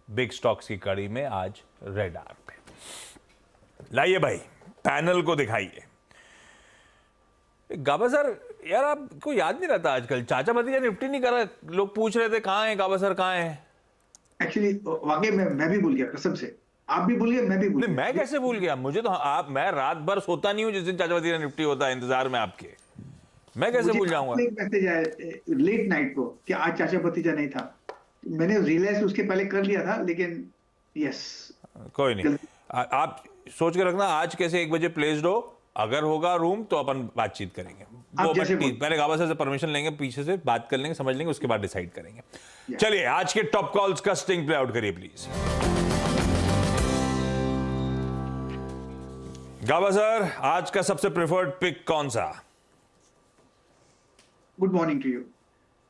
Big stocks की कड़ी में आज रेडार पे। लाइए भाई, पैनल को दिखाइए। गाबा सर, यार आपको याद नहीं रहता आजकल चाचा भतीजा निफ्टी नहीं कर रहा, लोग पूछ रहे थे कहाँ है गाबा सर, कहाँ है। एक्चुअली वाकई मैं भी भूल गया, कसम से। आप भी भूल गए, मैं भी भूल नहीं, गया। मैं कैसे भूल गया? मुझे तो मैं रात भर सोता नहीं हूं जिस दिन चाचा भतीजा निफ्टी होता है, इंतजार में आपके। मैं कैसे मुझे भूल रात जाऊंगा? को एक मैसेज आया लेट नाइट को कि आज चाचा भतीजा नहीं था। मैंने रियलाइज उसके पहले कर लिया था, लेकिन यस, कोई नहीं। गलती। आप सोच के रखना आज कैसे 1 बजे प्लेस्ड हो, अगर होगा रूम तो अपन बातचीत करेंगे। वो आप जैसे बट बोल। पहले गाबा सर से परमिशन लेंगे, पीछे से बात कर लेंगे, समझ लेंगे, उसके बाद डिसाइड करेंगे। Yeah. चलिए आज के टॉप कॉल्स का स्टिंग प्ले आउट करिए प्लीज। गाबा सर, आज का सबसे प्रेफर्ड पिक कौन सा? गुड मॉर्निंग टू यू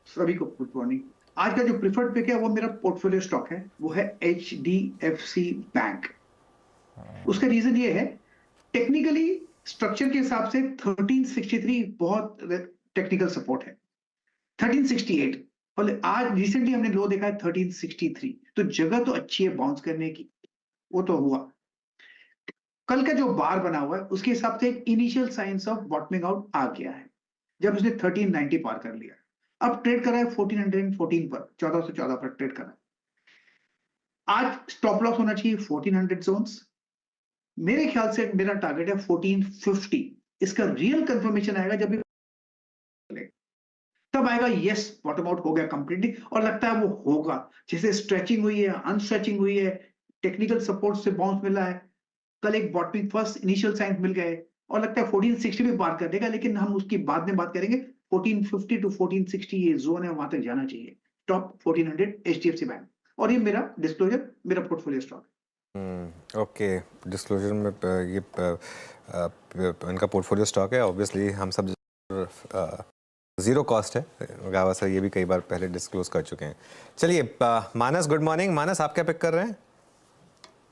सभी को, गुड मॉर्निंग। आज का जो प्रिफर्ड पिक है वो मेरा पोर्टफोलियो स्टॉक है, वो है HDFC बैंक। उसका रीजन ये है, टेक्निकली स्ट्रक्चर के हिसाब से 1363 बहुत टेक्निकल सपोर्ट है। 1368 और आज रिसेंटली हमने लो देखा है 1363, तो जगह तो अच्छी है बाउंस करने की, वो तो हुआ। कल का जो बार बना हुआ है उसके हिसाब से एक initial signs of bottoming out आ गया है, जब उसने 1390 पार कर लिया। अब ट्रेड कर रहा है 1414 पर, 1414 पर ट्रेड कर रहा है। आज स्टॉप लॉस होना चाहिए 1400 जोन्स। मेरे ख्याल से मेरा टारगेट है 1450। इसका रियल कंफर्मेशन आएगा जब तब आएगा यस बॉटम आउट हो गया कंप्लीटली, और लगता है वो होगा। जैसे स्ट्रेचिंग हुई है, अनस्ट्रेचिंग हुई है, टेक्निकल सपोर्ट से बाउंस मिला है। कल एक बॉटमिंग फर्स्ट इनिशियल साइंस मिल गए और लगता है 1460 भी पार कर देगा, लेकिन हम उसकी बाद में बात करेंगे। 1450 टू 1460 ये जोन है, वहां तक जाना चाहिए। टॉप 1400 HDFC बैंक, और ये मेरा डिस्क्लोजर, मेरा पोर्टफोलियो स्टॉक। ओके, डिस्क्लोजर में ये इनका पोर्टफोलियो स्टॉक है। ऑब्वियसली हम सब ज़ीरो कॉस्ट है। गावा सर ये भी कई बार पहले डिस्क्लोज कर चुके हैं। चलिए मानस, गुड मॉर्निंग। मानस, आप क्या पिक कर रहे हैं?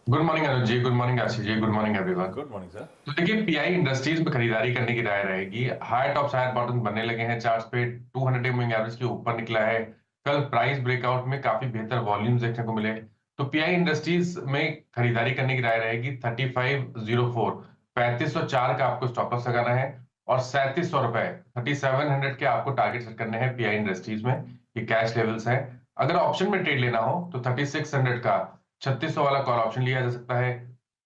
Good morning Anuj ji, good morning Ashish ji, good morning everyone. Good morning sir. तो देखिए, पीआई इंडस्ट्रीज में खरीदारी करने की राय रहेगी। हाई टॉप हायर बॉटम बनने लगे हैं चार्ट्स पे। 200 मूविंग एवरेज के ऊपर निकला है। कल प्राइस ब्रेकआउट में काफी बेहतर वॉल्यूम्स देखने को मिले। तो पीआई इंडस्ट्रीज में खरीदारी करने की राय रहेगी। 3504 3504 का आपको स्टॉप लॉस लगाना है, और 3700 रुपए 3700 के आपको टारगेट सेट करने हैं पीआई इंडस्ट्रीज में। ये कैश लेवल्स है। अगर ऑप्शन में ट्रेड लेना हो तो 3600 का 3600 वाला कॉल ऑप्शन लिया जा सकता है।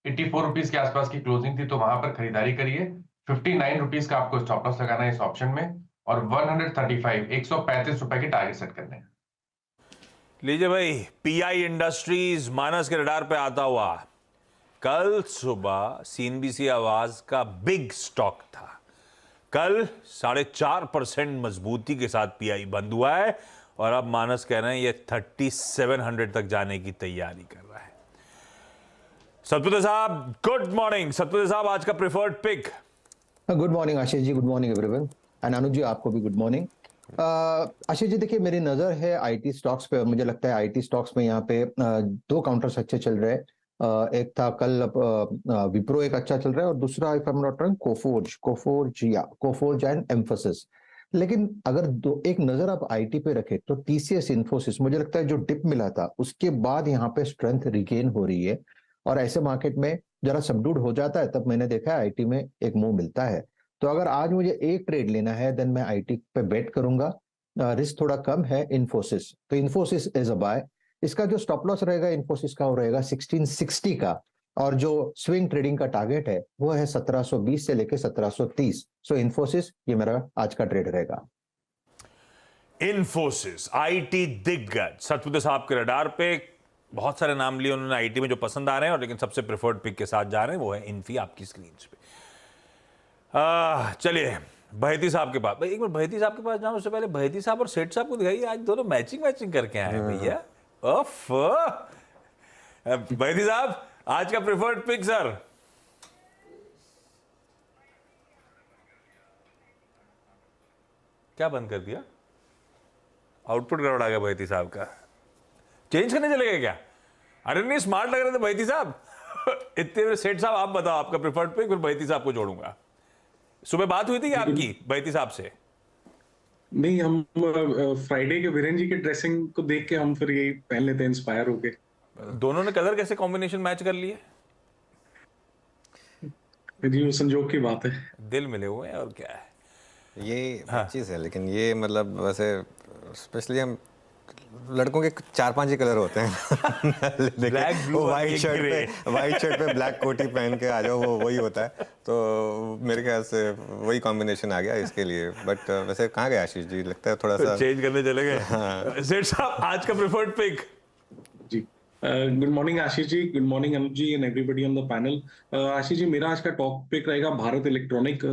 84 रुपीज के आसपास की क्लोजिंग थी, तो वहां पर खरीदारी करिए। 59 रुपीज का आपको स्टॉप लॉस लगाना है इस ऑप्शन में, और 135 रुपए के टारगेट सेट करने हैं। लीजिए भाई, पीआई इंडस्ट्रीज मानस के रडार पे आता हुआ। कल सुबह सीएनबीसी आवाज का बिग स्टॉक था। कल 4.5% मजबूती के साथ पीआई बंद हुआ है, और अब मानस कह रहे हैं ये 3700 तक जाने की तैयारी कर रहा है। सतपुत्र साहब गुड मॉर्निंग। सतपुत्र साहब, आज का preferred pick? Good morning Ashish ji, good morning everyone, and Anuj ji आपको भी गुड मॉर्निंग। आशीष जी देखिए, मेरी नजर है आईटी स्टॉक्स पे। मुझे लगता है आईटी स्टॉक्स में यहाँ पे दो काउंटर्स अच्छे चल रहे हैं। एक था कल विप्रो एक अच्छा चल रहा है, और दूसरा if I am not wrong Coforge and emphasis. लेकिन अगर एक नजर आप आईटी पे रखें तो टीसीएस इन्फोसिस, मुझे लगता है जो डिप मिला था उसके बाद यहाँ पे स्ट्रेंथ रिगेन हो रही है, और ऐसे मार्केट में जरा सबड्यूड हो जाता है तब मैंने देखा है आईटी में एक मूव मिलता है। तो अगर आज मुझे एक ट्रेड लेना है देन मैं आईटी पे बेट करूंगा। रिस्क थोड़ा कम है इन्फोसिस, तो इन्फोसिस इज अ बाय। इसका जो स्टॉप लॉस रहेगा इन्फोसिस का वो रहेगा 1660 का, और जो स्विंग ट्रेडिंग का टारगेट है वो है 1720 से लेके 1730। सो इन्फोसिस ये मेरा आज का ट्रेड रहेगा। इन्फोसिस आईटी दिग्गज सतपुत्र साहब के रडार पे। बहुत सारे नाम लिए उन्होंने आईटी में जो पसंद आ रहे हैं, और लेकिन सबसे प्रेफर्ड पिक के साथ जा रहे हैं वो है इन्फी आपकी स्क्रीन पे। चलिए बहेती साहब के पास। भाई एक बार बहेती साहब के पास जाऊं उससे पहले बहेती साहब और सेठ साहब को दिखाइए, आज दोनों मैचिंग करके आए हैं भैया। ओफ, बहेती साहब आज का प्रेफर्ड पिक सर? क्या बंद कर दिया? आउटपुट गड़बड़ा गया बहेती साहब का। चेंज करने चले गए क्या? अरे नहीं, स्मार्ट लग रहे थे बहेती साहब। इतने में सेठ साहब आप बताओ आपका प्रेफर्ड पिक, फिर बहेती साहब को जोड़ूंगा। सुबह बात हुई थी आपकी बहेती साहब से? नहीं, हम फ्राइडे के वीरेन जी के ड्रेसिंग को देख के हम फिर यही पहन लेते हैं इंस्पायर होके। दोनों ने कलर कैसे कॉम्बिनेशन मैच कर लिए? जी वो संजोग की बात है। दिल मिले हुए हैं और क्या है। ये चीज़ है, लेकिन ये मतलब वैसे स्पेशली हम लड़कों के 4-5 ही कलर होते हैं। Black, blue और वाइट grey। शर्ट पे ब्लैक कोटी पहन के आ जाओ, वो वही होता है। तो मेरे ख्याल से वही कॉम्बिनेशन आ गया इसके लिए। बट वैसे कहाँ गए आशीष जी, लगता है थोड़ा सा चेंज करने चले गए। सेठ साहब, आज का प्रेफर्ड पिक? जी good morning Ashish ji, good morning Anuj ji and everybody on the panel. Ashish ji, मेरा आज का टॉप पिक रहेगा भारत इलेक्ट्रॉनिक।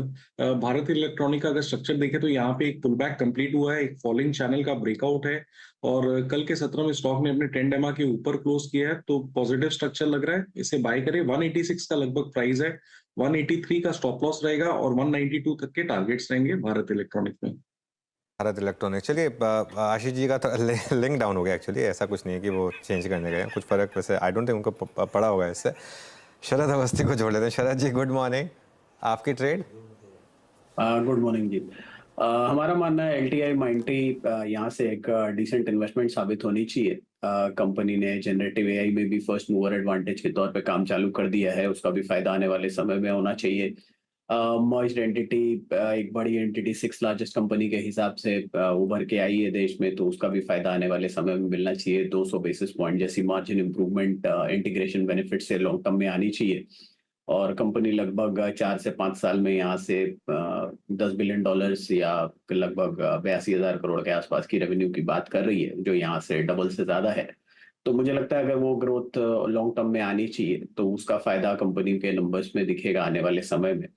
भारत इलेक्ट्रॉनिक का अगर स्ट्रक्चर देखें तो यहाँ पे एक पुल बैक कंप्लीट हुआ है, एक फॉलिंग चैनल का ब्रेकआउट है और कल के सत्र में स्टॉक ने अपने ट्रेंड एमआ के ऊपर क्लोज किया है, तो पॉजिटिव स्ट्रक्चर लग रहा है, इसे बाय करें। 186 का लगभग प्राइस है, 183 का स्टॉप लॉस रहेगा और 192 तक के टारगेट्स रहेंगे भारत इलेक्ट्रॉनिक में। भारत इलेक्ट्रॉनिक। चलिए, आशीष जी का तो लिंक डाउन हो गया एक्चुअली, ऐसा कुछ नहीं है कि वो चेंज करने गए हैं, कुछ फर्क वैसे आई डोंट थिंक उनको पड़ा होगा इससे। शरद अवस्थी को जोड़ लेते हैं। शरद जी गुड मॉर्निंग, आपकी ट्रेड? गुड मॉर्निंग जी। हमारा मानना है एलटीआई माइंट्री यहाँ से एक डिसेंट इन्वेस्टमेंट साबित होनी चाहिए। कंपनी ने जनरेटिव एआई में भी फर्स्ट मूवर एडवांटेज के तौर पे काम चालू कर दिया है, उसका भी फायदा आने वाले समय में होना चाहिए। मर्ज्ड एंटिटी, एक बड़ी एंटिटी 6 लार्जेस्ट कंपनी के हिसाब से उभर के आई है देश में, तो उसका भी फायदा आने वाले समय में मिलना चाहिए। 200 बेसिस पॉइंट जैसी मार्जिन इंप्रूवमेंट इंटीग्रेशन बेनिफिट से लॉन्ग टर्म में आनी चाहिए और कंपनी लगभग 4 से 5 साल में यहाँ से $10 बिलियन या लगभग 82,000 करोड़ के आसपास की रेवेन्यू की बात कर रही है, जो यहाँ से डबल से ज्यादा है। तो मुझे लगता है अगर वो ग्रोथ लॉन्ग टर्म में आनी चाहिए तो उसका फायदा कंपनी के नंबर्स में दिखेगा आने वाले समय में।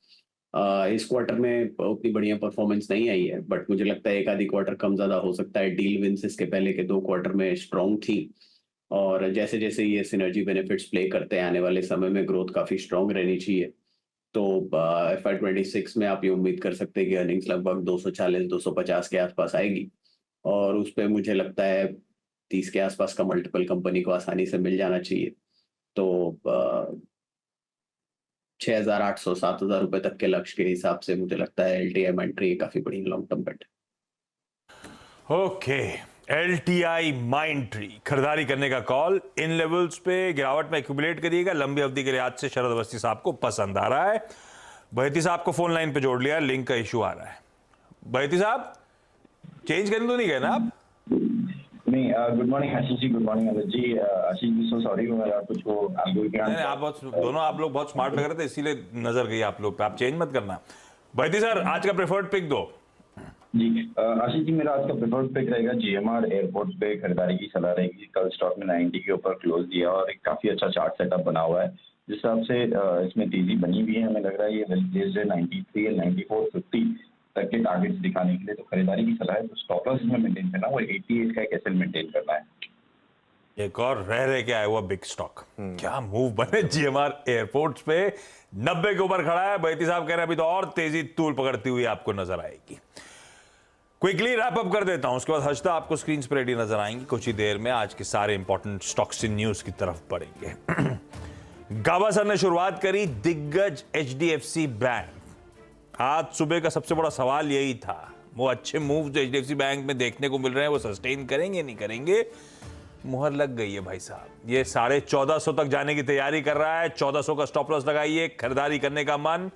इस क्वार्टर में उतनी बढ़िया परफॉर्मेंस नहीं आई है, बट मुझे लगता है एक आधी क्वार्टर कम ज्यादा हो सकता है। डील विंस इसके पहले के 2 क्वार्टर में स्ट्रॉन्ग थी और जैसे जैसे ये सिनर्जी बेनिफिट्स प्ले करते हैं आने वाले समय में ग्रोथ काफी स्ट्रॉन्ग रहनी चाहिए। तो FY26 में आप ये उम्मीद कर सकते हैं कि अर्निंग्स लगभग 240-250 के आसपास आएगी और उस पर मुझे लगता है 30 के आसपास का मल्टीपल कंपनी को आसानी से मिल जाना चाहिए। तो 6,800-7,000 रुपए तक के लक्ष्य के हिसाब से मुझे लगता है एलटीआई माइंट्री काफी बड़ी लॉन्ग टर्म बेट। ओके, एलटीआई माइंट्री खरीदारी करने का कॉल। इन लेवल्स पे गिरावट में एक्यूमुलेट करिएगा। लंबी अवधि के लिहाज से शरद अवस्थी साहब को पसंद आ रहा है। बहती साहब को फोन लाइन पे जोड़ लिया, लिंक का इशू आ रहा है। बहती साहब, चेंज करने तो नहीं गए ना आप? नहीं, good morning Ashish ji, good morning Amit ji. Ashish ji so sorry, मेरा कुछ वो नहीं, आप दोनों आप लोग बहुत स्मार्ट लग रहे थे, इसीलिए नजर गई आप लोग पे। आप चेंज मत करना। बहती सर, आज का प्रेफर्ड पिक दो जी। आशीष जी, मेरा आज का प्रेफर्ड पिक रहेगा GMR एयरपोर्ट पे खरीदारी की सलाह रहेगी। कल स्टॉक में 90 के ऊपर क्लोज दिया और एक काफी अच्छा चार्ट सेटअप बना हुआ है, जिस हिसाब से इसमें तेजी बनी हुई है। हमें लग रहा है ये वेल प्लेस्ड है 93 और 94.50 तक के टारगेट्स दिखाने के लिए। तो खरीदारी की सलाह है, तो स्टॉप लॉस इसमें मेंटेन करना, वो 88 का एक एसएल मेंटेन करना है। एक और रह के आया हुआ बिग स्टॉक। क्या मूव बने GMR एयरपोर्ट्स पे, 90 के ऊपर खड़ा है। बहती साहब कह रहे हैं अभी तो और तेजी तूल पकड़ती हुई आपको नजर आएगी। क्विकली रैप अप कर देता हूं, उसके बाद हर्षदा आपको स्क्रीन पर रेडी नजर आएंगी। कुछ ही देर में आज के सारे इंपॉर्टेंट स्टॉक्स इन न्यूज की तरफ बढ़ेंगे। गावस्कर ने शुरुआत करी दिग्गज HDFC बैंक। आज सुबह का सबसे बड़ा सवाल यही था, वो अच्छे मूव जो HDFC बैंक में देखने को मिल रहे हैं वो सस्टेन करेंगे नहीं करेंगे। मुहर लग गई है भाई साहब, ये 1450 तक जाने की तैयारी कर रहा है। 1400 का स्टॉप लॉस लगाइए, खरीदारी करने का मन।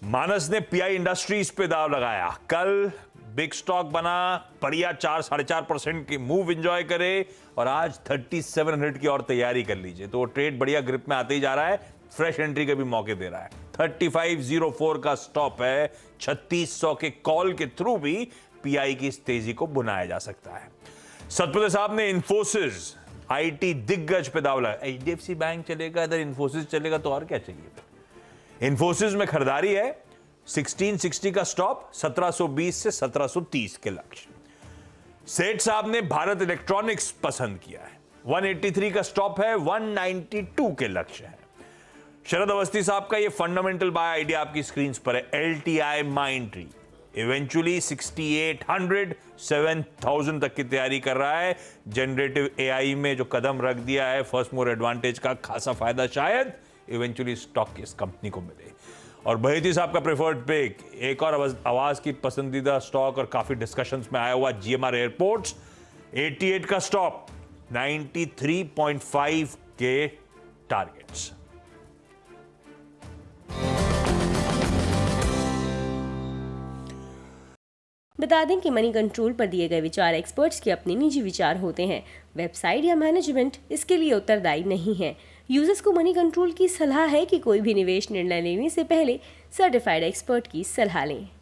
मानस ने PI इंडस्ट्रीज पे दाव लगाया। कल बिग स्टॉक बना, बढ़िया 4-4.5% की मूव एंजॉय करे और आज 3700 की और तैयारी कर लीजिए। तो वो ट्रेड बढ़िया ग्रिप में आते ही जा रहा है, फ्रेश एंट्री के भी मौके दे रहा है। 3504 का स्टॉप है। 3600 के कॉल के थ्रू भी PI की इस तेजी को बुनाया जा सकता है। सतपति साहब ने इंफोसिस IT दिग्गज पे दाव लगाया। HDFC बैंक चलेगा, इधर इंफोसिस चलेगा तो और क्या चाहिए। इंफोसिस में खरीदारी है, 1660 का स्टॉप, 1720 से 1730 के लक्ष्य। सेठ साहब ने भारत इलेक्ट्रॉनिक्स पसंद किया है, 183 का स्टॉप है, 192 के लक्ष्य है। शरद अवस्थी साहब का ये फंडामेंटल बाय आइडिया आपकी स्क्रीन पर है, LTI माइंट्री इवेंचुअली 6800 7000 तक की तैयारी कर रहा है। जनरेटिव AI में जो कदम रख दिया है, फर्स्ट मोर एडवांटेज का खासा फायदा शायद इवेंचुअली स्टॉक इस कंपनी को मिले। और बहेती साहब का प्रेफर्ड पिक, एक और आवाज की पसंदीदा स्टॉक और काफी डिस्कशंस में आया हुआ GMR एयरपोर्ट्स, 88 का स्टॉप, 93.5 के टारगेट्स। बता दें कि मनी कंट्रोल पर दिए गए विचार एक्सपर्ट्स के अपने निजी विचार होते हैं। वेबसाइट या मैनेजमेंट इसके लिए उत्तरदायी नहीं है। यूजर्स को मनी कंट्रोल की सलाह है कि कोई भी निवेश निर्णय लेने से पहले सर्टिफाइड एक्सपर्ट की सलाह लें।